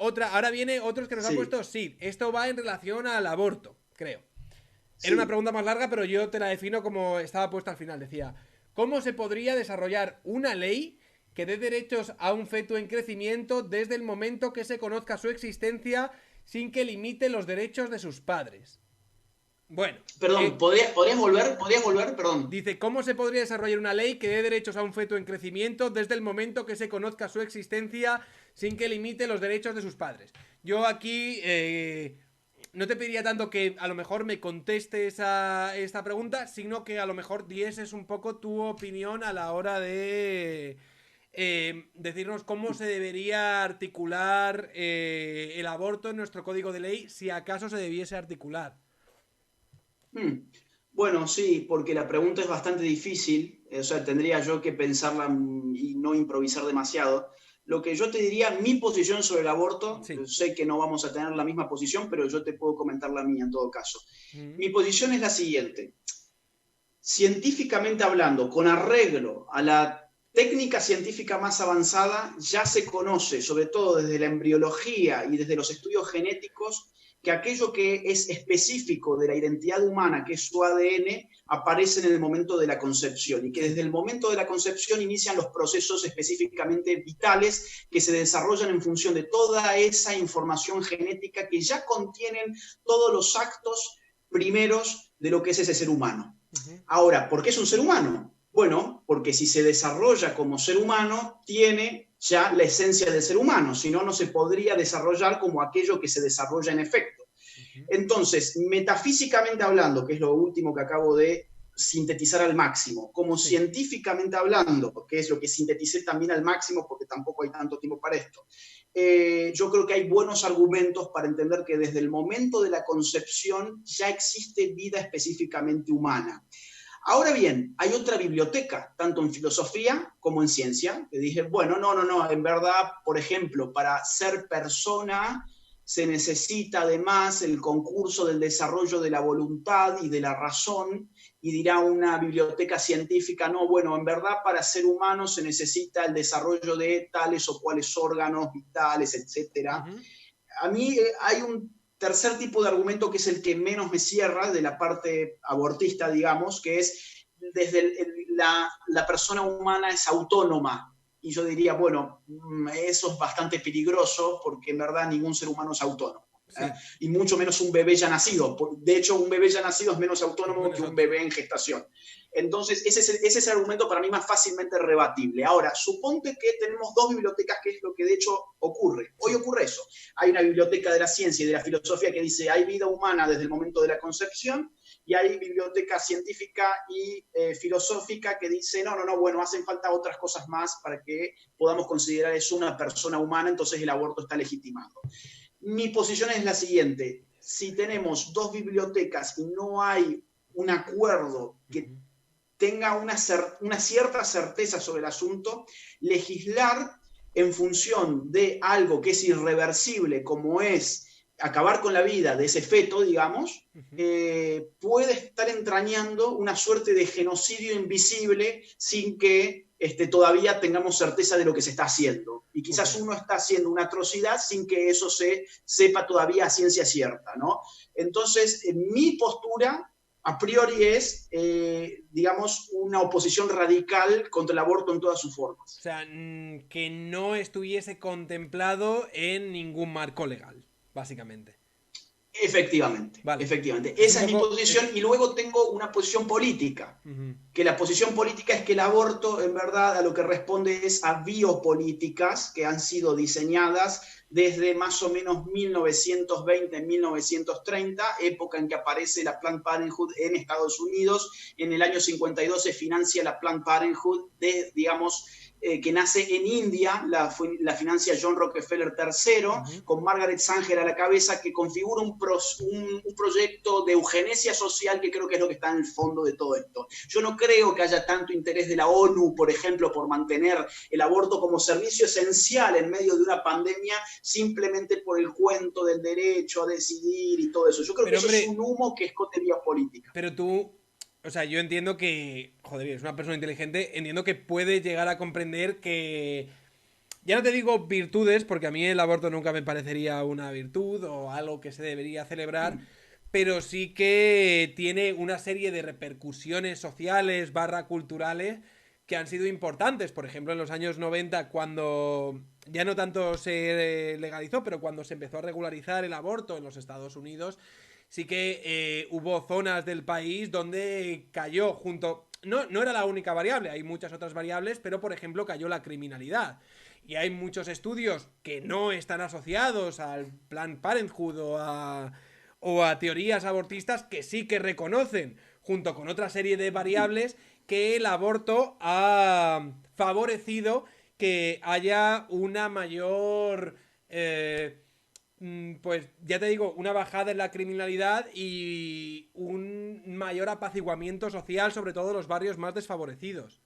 ahora viene otros que nos han Sí, puesto Sid. Esto va en relación al aborto, creo. Era una sí. pregunta más larga, pero yo te la defino como estaba puesta al final. Decía, ¿cómo se podría desarrollar una ley que dé derechos a un feto en crecimiento desde el momento que se conozca su existencia sin que limite los derechos de sus padres? Bueno, Perdón, ¿podrías volver? ¿Podrías volver? Perdón. dice, ¿cómo se podría desarrollar una ley que dé derechos a un feto en crecimiento desde el momento que se conozca su existencia sin que limite los derechos de sus padres? Yo aquí no te pediría tanto que a lo mejor me contestes a esta pregunta, sino que a lo mejor dieses un poco tu opinión a la hora de decirnos cómo se debería articular el aborto en nuestro código de ley, si acaso se debiese articular. Hmm. Bueno, sí, porque la pregunta es bastante difícil, o sea, tendría yo que pensarla y no improvisar demasiado. Lo que yo te diría, mi posición sobre el aborto, Sí. sé que no vamos a tener la misma posición, pero yo te puedo comentar la mía en todo caso. Mm. Mi posición es la siguiente. Científicamente hablando, con arreglo a la técnica científica más avanzada, ya se conoce, sobre todo desde la embriología y desde los estudios genéticos, que aquello que es específico de la identidad humana, que es su ADN, aparece en el momento de la concepción y que Sí. desde el momento de la concepción inician los procesos específicamente vitales que se desarrollan en función de toda esa información genética que ya contienen todos los actos primeros de lo que es ese ser humano. Ujú. Ahora, ¿por qué es un ser humano? Bueno, porque si se desarrolla como ser humano, tiene ya la esencia del ser humano, si no, no se podría desarrollar como aquello que se desarrolla en efecto. Ujú. Entonces, metafísicamente hablando, que es lo último que acabo de sintetizar al máximo, como Sí. científicamente hablando, que es lo que sinteticé también al máximo, porque tampoco hay tanto tiempo para esto, yo creo que hay buenos argumentos para entender que desde el momento de la concepción ya existe vida específicamente humana. Ahora bien, hay otra biblioteca, tanto en filosofía como en ciencia, que dije, bueno, no, en verdad, por ejemplo, para ser persona se necesita además el concurso del desarrollo de la voluntad y de la razón, y dirá una biblioteca científica, no, bueno, en verdad para ser humano se necesita el desarrollo de tales o cuales órganos vitales, etcétera. Ujú. A mí hay un tercer tipo de argumento que es el que menos me cierra de la parte abortista, digamos, que es desde la persona humana es autónoma. Y yo diría, bueno, eso es bastante peligroso porque en verdad ningún ser humano es autónomo. ¿eh? Sí. Y mucho menos un bebé ya nacido. De hecho, un bebé ya nacido es menos autónomo que Menos un autónomo. bebé en gestación. Entonces, ese es el argumento para mí más fácilmente rebatible. Ahora, suponte que tenemos dos bibliotecas, que es lo que de hecho ocurre. Hoy Sí. ocurre eso. Hay una biblioteca de la ciencia y de la filosofía que dice hay vida humana desde el momento de la concepción y hay biblioteca científica y filosófica que dice no, bueno, hacen falta otras cosas más para que podamos considerar eso una persona humana, entonces el aborto está legitimado. Mi posición es la siguiente, si tenemos dos bibliotecas y no hay un acuerdo que Ujú. tenga una cierta certeza sobre el asunto, legislar en función de algo que es irreversible, como es acabar con la vida de ese feto, digamos, Ujú. puede estar entrañando una suerte de genocidio invisible sin que todavía tengamos certeza de lo que se está haciendo. Y Ok. quizás uno está haciendo una atrocidad sin que eso se sepa todavía a ciencia cierta, ¿no? Entonces, mi postura a priori es, digamos, una oposición radical contra el aborto en todas sus O formas. sea, que no estuviese contemplado en ningún marco legal, básicamente. Efectivamente, Vale. efectivamente. Es un Esa es mi poco... posición y luego tengo una posición política, Ujú. que la posición política es que el aborto en verdad a lo que responde es a biopolíticas que han sido diseñadas desde más o menos 1920-1930, época en que aparece la Planned Parenthood en Estados Unidos. En el año 52 se financia la Planned Parenthood digamos, que nace en India, la financia John Rockefeller III, Ujú. con Margaret Sanger a la cabeza, que configura un proyecto de eugenesia social que creo que es lo que está en el fondo de todo esto. Yo no creo que haya tanto interés de la ONU, por ejemplo, por mantener el aborto como servicio esencial en medio de una pandemia, simplemente por el cuento del derecho a decidir y todo eso. Yo creo que Pero eso es hombre, un humo que esconde vías políticas. pero tú... O sea, yo entiendo que... Joder, es una persona inteligente. Entiendo que puede llegar a comprender que ya no te digo virtudes, porque a mí el aborto nunca me parecería una virtud o algo que se debería celebrar, pero sí que tiene una serie de repercusiones sociales barra culturales que han sido importantes. Por ejemplo, en los años 90, cuando ya no tanto se legalizó, pero cuando se empezó a regularizar el aborto en los Estados Unidos, sí que hubo zonas del país donde cayó junto... No, no era la única variable, hay muchas otras variables, pero por ejemplo cayó la criminalidad. Y hay muchos estudios que no están asociados al Planned Parenthood o a teorías abortistas que sí que reconocen, junto con otra serie de variables, que el aborto ha favorecido que haya una mayor... pues ya te digo, una bajada en la criminalidad y un mayor apaciguamiento social, sobre todo en los barrios más desfavorecidos.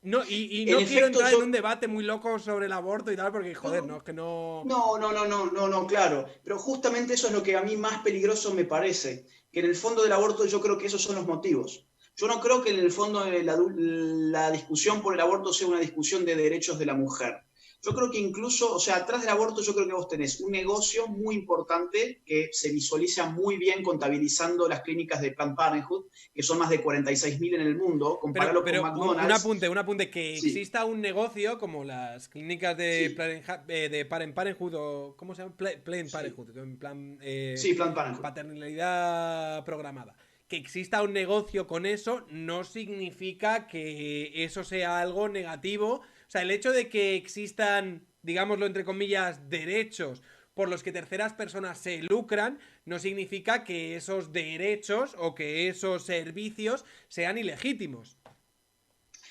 No, y En no quiero efecto, entrar en yo... un debate muy loco sobre el aborto y tal, porque No, joder, no, es que no. no, claro. Pero justamente eso es lo que a mí más peligroso me parece, que en el fondo del aborto yo creo que esos son los motivos. Yo no creo que en el fondo la discusión por el aborto sea una discusión de derechos de la mujer. Yo creo que incluso, o sea, atrás del aborto yo creo que vos tenés un negocio muy importante que se visualiza muy bien contabilizando las clínicas de Planned Parenthood, que son más de 46.000 en el mundo, compararlo con Pero McDonald's. un apunte, que Sí, exista un negocio como las clínicas sí, de Planned Parenthood o, ¿cómo se llama? Planned sí, Parenthood, en plan sí, Planned Parenthood. paternidad programada. Que exista un negocio con eso no significa que eso sea algo negativo. O sea, el hecho de que existan, digámoslo entre comillas, derechos por los que terceras personas se lucran, no significa que esos derechos o que esos servicios sean ilegítimos.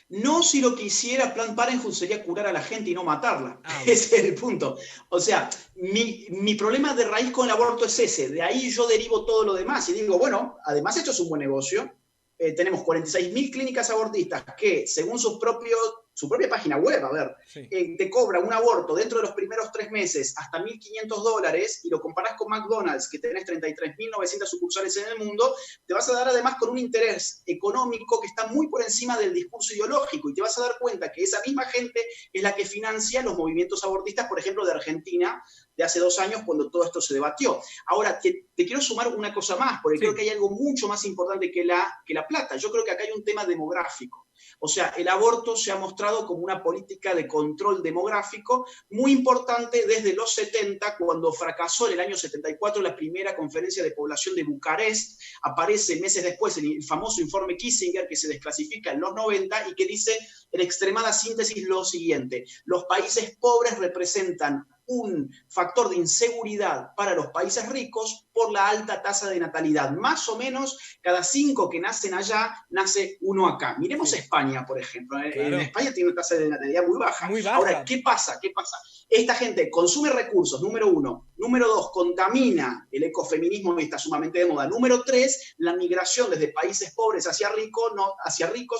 No si lo que hiciera Planned Parenthood sería curar a la gente y no matarla. Ah, bueno. Ese es el punto. O sea, mi problema de raíz con el aborto es ese. De ahí yo derivo todo lo demás y digo, bueno, además esto es un buen negocio. Tenemos 46.000 clínicas abortistas que, según su propia página web, a ver, Sí. te cobra un aborto dentro de los primeros 3 meses hasta $1.500 y lo comparás con McDonald's, que tenés 33.900 sucursales en el mundo, te vas a dar además con un interés económico que está muy por encima del discurso ideológico y te vas a dar cuenta que esa misma gente es la que financia los movimientos abortistas, por ejemplo, de Argentina, de hace 2 años cuando todo esto se debatió. Ahora, te quiero sumar una cosa más, porque creo Sí. que hay algo mucho más importante que la plata. Yo creo que acá hay un tema demográfico. O sea, el aborto se ha mostrado como una política de control demográfico muy importante desde los 70, cuando fracasó en el año 74 la primera conferencia de población de Bucarest. Aparece meses después el famoso informe Kissinger, que se desclasifica en los 90 y que dice en extremada síntesis lo siguiente: los países pobres representan un factor de inseguridad para los países ricos por la alta tasa de natalidad. Más o menos cada 5 que nacen allá, nace uno acá. Miremos Sí. España, por ejemplo. En Claro. España tiene una tasa de natalidad muy baja. Muy Ahora, baja. ¿qué pasa? ¿Qué pasa? Esta gente consume recursos, número uno. Número dos, contamina. El ecofeminismo está sumamente de moda. Número tres, la migración desde países pobres hacia ricos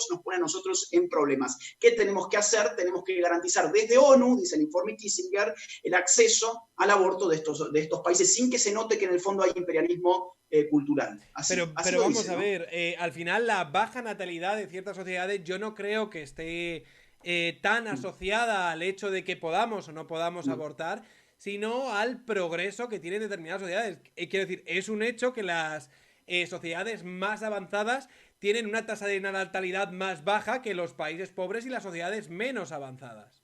nos pone a nosotros en problemas. ¿Qué tenemos que hacer? Tenemos que garantizar desde ONU, dice el informe Kissinger, el acceso al aborto de estos países sin que se note que en el fondo hay imperialismo cultural. Así Pero lo vamos dice, a ¿no? ver, al final la baja natalidad de ciertas sociedades yo no creo que esté tan asociada al hecho de que podamos o no podamos abortar, sino al progreso que tienen determinadas sociedades. Quiero decir, es un hecho que las sociedades más avanzadas tienen una tasa de natalidad más baja que los países pobres y las sociedades menos avanzadas.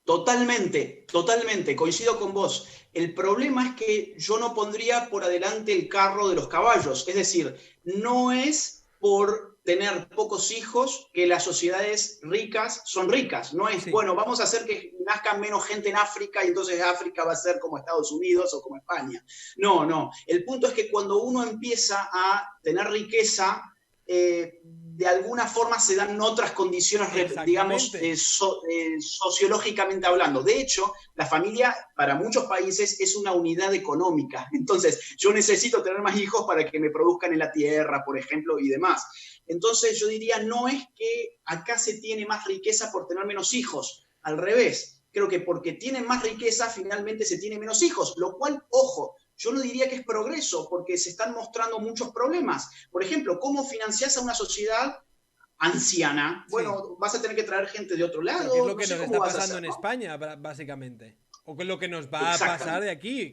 Totalmente, totalmente, coincido con vos. El problema es que yo no pondría por adelante el carro de los caballos. Es decir, no es por tener pocos hijos que las sociedades ricas son ricas. No es, Sí. bueno, vamos a hacer que nazcan menos gente en África y entonces África va a ser como Estados Unidos o como España. No, no. El punto es que cuando uno empieza a tener riqueza, de alguna forma se dan otras condiciones, digamos, Exactamente. sociológicamente hablando. De hecho, la familia para muchos países es una unidad económica. Entonces, yo necesito tener más hijos para que me produzcan en la tierra, por ejemplo, y demás. Entonces, yo diría, no es que acá se tiene más riqueza por tener menos hijos, al revés. Creo que porque tienen más riqueza, finalmente se tiene menos hijos, lo cual, ojo, yo no diría que es progreso, porque se están mostrando muchos problemas. Por ejemplo, ¿cómo financiás a una sociedad anciana, Sí. bueno, vas a tener que traer gente de otro Pero ¿qué es lado, lo no que sé nos cómo está vas a pasando hacer, en ¿no? España, básicamente? O qué es lo que nos va a pasar Exactamente, de aquí,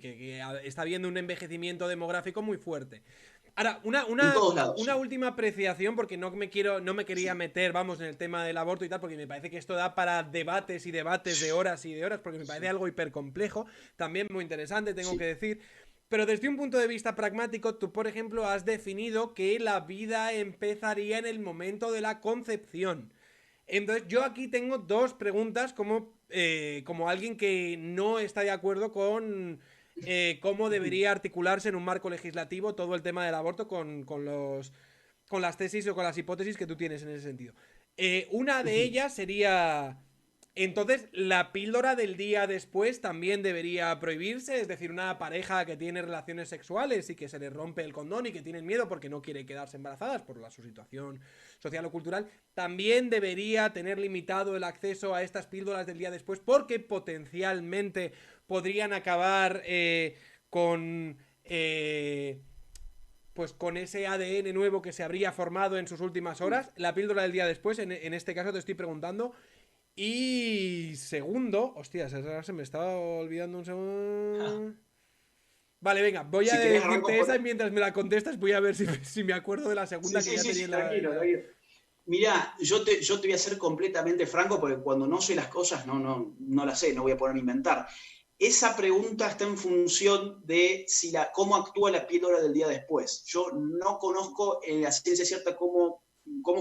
está habiendo un envejecimiento demográfico muy fuerte. Ahora, en todos lados, una sí. última apreciación, porque no me quería Sí, meter, vamos, en el tema del aborto y tal, porque me parece que esto da para debates y debates de horas y de horas, porque me parece sí, algo hipercomplejo, también muy interesante, tengo que sí. decir. Pero desde un punto de vista pragmático, tú, por ejemplo, has definido que la vida empezaría en el momento de la concepción. Entonces, yo aquí tengo dos preguntas como alguien que no está de acuerdo con cómo debería articularse en un marco legislativo todo el tema del aborto con las tesis o con las hipótesis que tú tienes en ese sentido. Una de ellas sería. Entonces, la píldora del día después también debería prohibirse, es decir, una pareja que tiene relaciones sexuales y que se le rompe el condón y que tienen miedo porque no quiere quedarse embarazadas por su situación social o cultural, también debería tener limitado el acceso a estas píldoras del día después porque potencialmente podrían acabar con pues con ese ADN nuevo que se habría formado en sus últimas horas. La píldora del día después, en este caso te estoy preguntando. Y segundo, hostias, ahora se me estaba olvidando un segundo. Vale, venga, voy a Si querés arranco decirte por... esa y mientras me la contestas voy a ver si me acuerdo de la Sí, segunda que sí, ya sí, tenía sí, en tranquilo, tranquilo. Mira, yo te voy a ser completamente franco porque cuando no sé las cosas no las sé, no voy a poner a inventar. Esa pregunta está en función de cómo actúa la píldora del día después. Yo no conozco la ciencia cierta cómo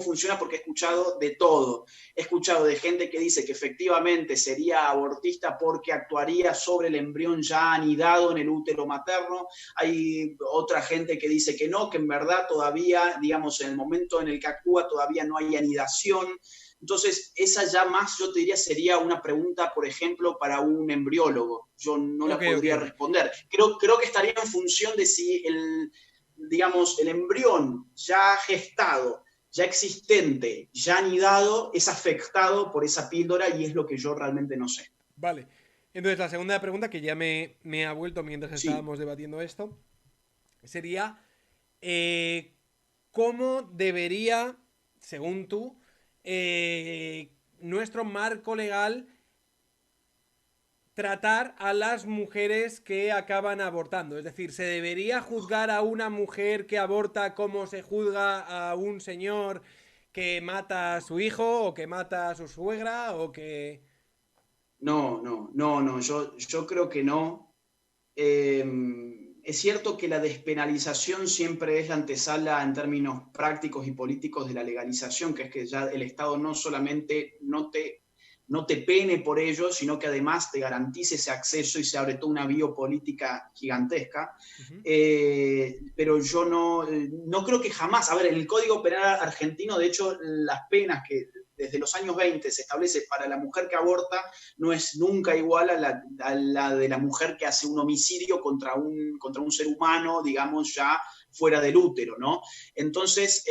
funciona porque he escuchado de todo. He escuchado de gente que dice que efectivamente sería abortista porque actuaría sobre el embrión ya anidado en el útero materno. Hay otra gente que dice que no, que en verdad todavía, digamos, en el momento en el que actúa todavía no hay anidación. Entonces, esa ya más, yo te diría, sería una pregunta, por ejemplo, para un embriólogo. Yo no Ok, la ok, podría ok. responder. Creo que estaría en función de si digamos, el embrión ya gestado, ya existente, ya anidado, es afectado por esa píldora y es lo que yo realmente no sé. Vale. Entonces, la segunda pregunta, que ya me ha vuelto mientras Sí, estábamos debatiendo esto, sería: eh, ¿cómo debería, según tú, nuestro marco legal tratar a las mujeres que acaban abortando? Es decir, ¿se debería juzgar a una mujer que aborta como se juzga a un señor que mata a su hijo o que mata a su suegra o que... no, yo creo que no. Eh, es cierto que la despenalización siempre es la antesala en términos prácticos y políticos de la legalización, que es que ya el Estado no solamente no te pene por ello, sino que además te garantice ese acceso y se abre toda una biopolítica gigantesca. Uh -huh. Pero yo no creo que jamás, a ver, en el Código Penal argentino, de hecho, las penas que desde los años 20 se establece para la mujer que aborta no es nunca igual a la de la mujer que hace un homicidio contra un ser humano, digamos, ya fuera del útero, ¿no? Entonces,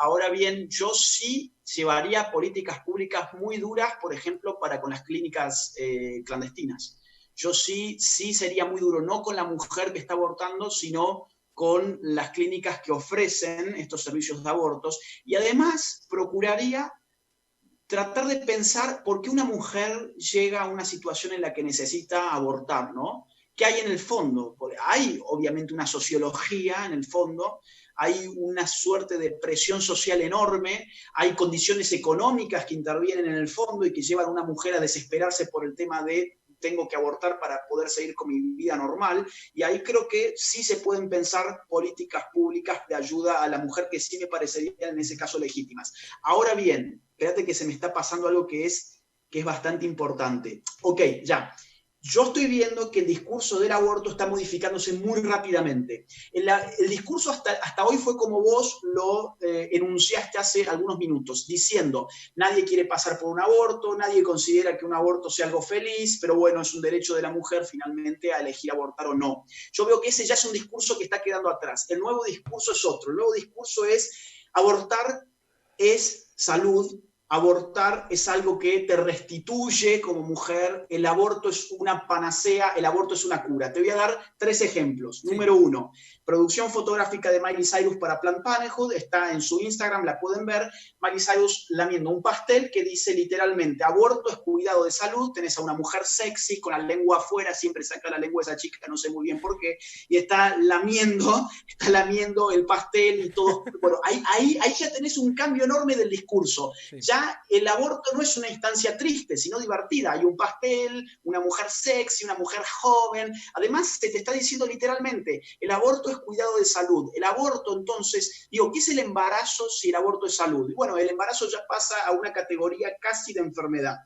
ahora bien, yo sí llevaría políticas públicas muy duras, por ejemplo, para con las clínicas clandestinas. Yo sí sería muy duro, no con la mujer que está abortando, sino con las clínicas que ofrecen estos servicios de abortos y además procuraría tratar de pensar por qué una mujer llega a una situación en la que necesita abortar, ¿no? ¿Qué hay en el fondo? Porque hay obviamente una sociología en el fondo, hay una suerte de presión social enorme, hay condiciones económicas que intervienen en el fondo y que llevan a una mujer a desesperarse por el tema de tengo que abortar para poder seguir con mi vida normal. Y ahí creo que sí se pueden pensar políticas públicas de ayuda a la mujer que sí me parecerían en ese caso legítimas. Ahora bien, espérate que se me está pasando algo que es bastante importante. Ok, ya. Yo estoy viendo que el discurso del aborto está modificándose muy rápidamente. El discurso hasta hoy fue como vos lo enunciaste hace algunos minutos, diciendo, nadie quiere pasar por un aborto, nadie considera que un aborto sea algo feliz, pero bueno, es un derecho de la mujer finalmente a elegir abortar o no. Yo veo que ese ya es un discurso que está quedando atrás. El nuevo discurso es otro. El nuevo discurso es, abortar es salud, abortar es algo que te restituye como mujer, el aborto es una panacea, el aborto es una cura. Te voy a dar 3 ejemplos. Sí. Número 1, producción fotográfica de Miley Cyrus para Planned Parenthood, está en su Instagram, la pueden ver. Miley Cyrus lamiendo un pastel que dice literalmente, aborto es cuidado de salud, tenés a una mujer sexy con la lengua afuera, siempre saca la lengua esa chica, no sé muy bien por qué, y está lamiendo el pastel y todo. Bueno, ahí ya tenés un cambio enorme del discurso. Sí. Ya el aborto no es una instancia triste, sino divertida. Hay un pastel, una mujer sexy, una mujer joven. Además, se te está diciendo literalmente, el aborto es cuidado de salud. El aborto, entonces, digo, ¿qué es el embarazo si el aborto es salud? Bueno, el embarazo ya pasa a una categoría casi de enfermedad.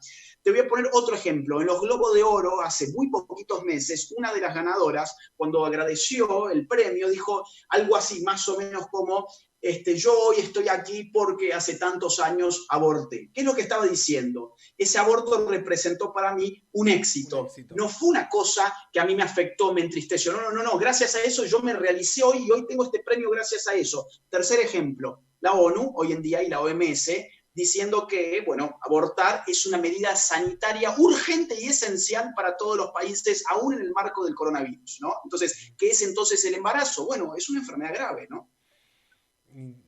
Te voy a poner otro ejemplo. En los Globos de Oro, hace muy poquitos meses, una de las ganadoras, cuando agradeció el premio, dijo algo así, más o menos como, yo hoy estoy aquí porque hace tantos años aborté. ¿Qué es lo que estaba diciendo? Ese aborto representó para mí un éxito. Un éxito. No fue una cosa que a mí me afectó, me entristeció. No. Gracias a eso yo me realicé hoy y hoy tengo este premio gracias a eso. Tercer ejemplo, la ONU hoy en día y la OMS diciendo que, bueno, abortar es una medida sanitaria urgente y esencial para todos los países, aún en el marco del coronavirus, ¿no? Entonces, ¿qué es entonces el embarazo? Bueno, es una enfermedad grave, ¿no?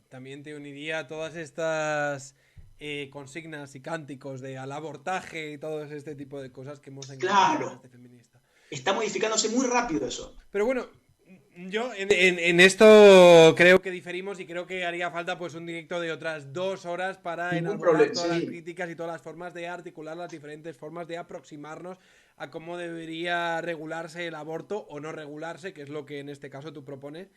También te uniría todas estas consignas y cánticos de al abortaje y todo este tipo de cosas que hemos encontrado en Claro, este feminista. está modificándose muy rápido eso. Pero bueno, yo en esto creo que diferimos y creo que haría falta pues un directo de otras 2 horas para Ningún elaborar problema, todas las sí. críticas y todas las formas de articular las diferentes formas de aproximarnos a cómo debería regularse el aborto o no regularse, que es lo que en este caso tú propones.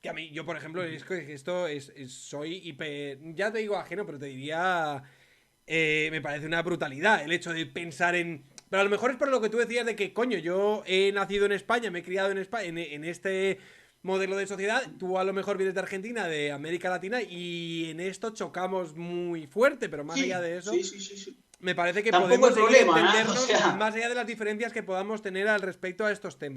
Que a mí, yo por ejemplo, es que esto soy hiper, ya te digo ajeno, pero te diría, me parece una brutalidad el hecho de pensar en... Pero a lo mejor es por lo que tú decías de que, coño, yo he nacido en España, me he criado en España, en este modelo de sociedad, tú a lo mejor vienes de Argentina, de América Latina, y en esto chocamos muy fuerte, pero más allá Sí, de eso, sí. me parece que Tampoco podemos el seguir problema, ¿eh? O entendernos sea, más allá de las diferencias que podamos tener al respecto a estos temas.